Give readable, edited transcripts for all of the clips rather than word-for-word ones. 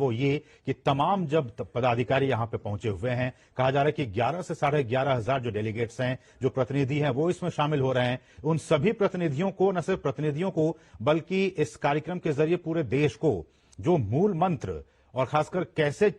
वो ये कि तमाम जब पदाधिकारी यहां पे पहुंचे हुए हैं, कहा जा रहा है कि 11 से 11,500 जो डेलीगेट्स हैं, जो प्रतिनिधि हैं, वो इसमें शामिल हो रहे हैं। उन सभी प्रतिनिधियों को, न सिर्फ प्रतिनिधियों को, बल्कि इस कार्यक्रम के जरिए पूरे देश को जो मूल मंत्र और खासकर कैसे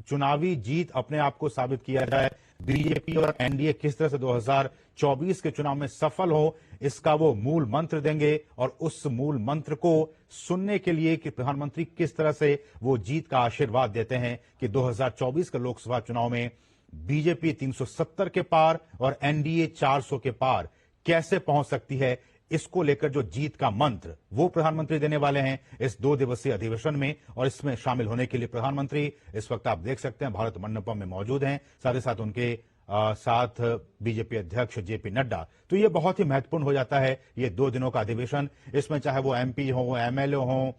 चुनावी जीत अपने आप को साबित किया जाए, बीजेपी और एनडीए किस तरह से 2024 के चुनाव में सफल हो, इसका वो मूल मंत्र देंगे। और उस मूल मंत्र को सुनने के लिए कि प्रधानमंत्री किस तरह से वो जीत का आशीर्वाद देते हैं कि 2024 के लोकसभा चुनाव में बीजेपी 370 के पार और एनडीए 400 के पार कैसे पहुंच सकती है, इसको लेकर जो जीत का मंत्र वो प्रधानमंत्री देने वाले हैं इस 2 दिवसीय अधिवेशन में। और इसमें शामिल होने के लिए प्रधानमंत्री इस वक्त आप देख सकते हैं भारत मंडपम में मौजूद हैं, साथ ही साथ उनके साथ बीजेपी अध्यक्ष जेपी नड्डा। तो ये बहुत ही महत्वपूर्ण हो जाता है ये 2 दिनों का अधिवेशन। इसमें चाहे वो एमपी हो, एमएलए हो,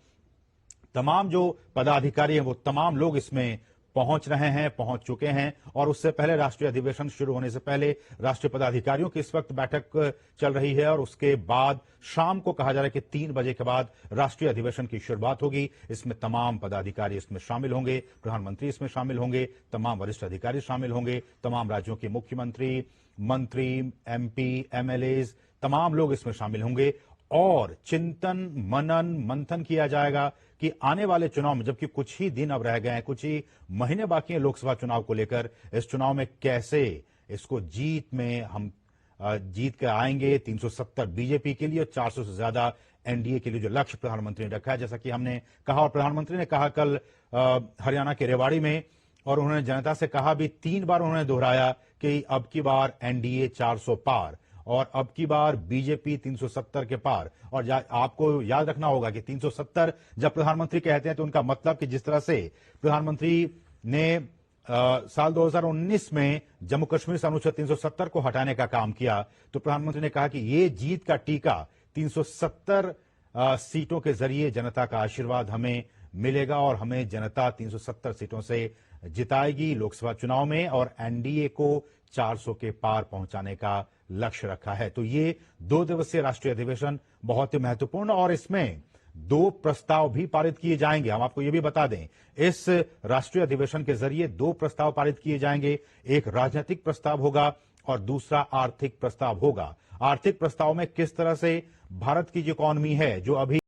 तमाम जो पदाधिकारी हैं वो तमाम लोग इसमें पहुंच रहे हैं, पहुंच चुके हैं। और उससे पहले राष्ट्रीय अधिवेशन शुरू होने से पहले राष्ट्रीय पदाधिकारियों की इस वक्त बैठक चल रही है और उसके बाद शाम को कहा जा रहा है कि 3 बजे के बाद राष्ट्रीय अधिवेशन की शुरुआत होगी। इसमें तमाम पदाधिकारी इसमें शामिल होंगे, प्रधानमंत्री इसमें शामिल होंगे, तमाम वरिष्ठ अधिकारी शामिल होंगे, तमाम राज्यों के मुख्यमंत्री, मंत्री, एमपी, एमएलए, तमाम लोग इसमें शामिल होंगे। और चिंतन, मनन, मंथन किया जाएगा कि आने वाले चुनाव में, जबकि कुछ ही दिन अब रह गए हैं, कुछ ही महीने बाकी हैं लोकसभा चुनाव को लेकर, इस चुनाव में कैसे इसको जीत में हम जीत कर आएंगे। 370 बीजेपी के लिए और 400 से ज्यादा एनडीए के लिए जो लक्ष्य प्रधानमंत्री ने रखा है, जैसा कि हमने कहा और प्रधानमंत्री ने कहा कल हरियाणा के रेवाड़ी में, और उन्होंने जनता से कहा भी, 3 बार उन्होंने दोहराया कि अब की बार एनडीए 400 पार और अब की बार बीजेपी 370 के पार। और आपको याद रखना होगा कि 370 जब प्रधानमंत्री कहते हैं तो उनका मतलब कि जिस तरह से प्रधानमंत्री ने साल 2019 में जम्मू कश्मीर से अनुच्छेद 370 को हटाने का काम किया, तो प्रधानमंत्री ने कहा कि ये जीत का टीका 370 सीटों के जरिए जनता का आशीर्वाद हमें मिलेगा और हमें जनता 370 सीटों से जिताएगी लोकसभा चुनाव में और एनडीए को 400 के पार पहुंचाने का लक्ष्य रखा है। तो ये 2 दिवसीय राष्ट्रीय अधिवेशन बहुत ही महत्वपूर्ण, और इसमें 2 प्रस्ताव भी पारित किए जाएंगे। हम आपको ये भी बता दें, इस राष्ट्रीय अधिवेशन के जरिए 2 प्रस्ताव पारित किए जाएंगे। एक राजनीतिक प्रस्ताव होगा और दूसरा आर्थिक प्रस्ताव होगा। आर्थिक प्रस्ताव में किस तरह से भारत की जो इकोनॉमी है, जो अभी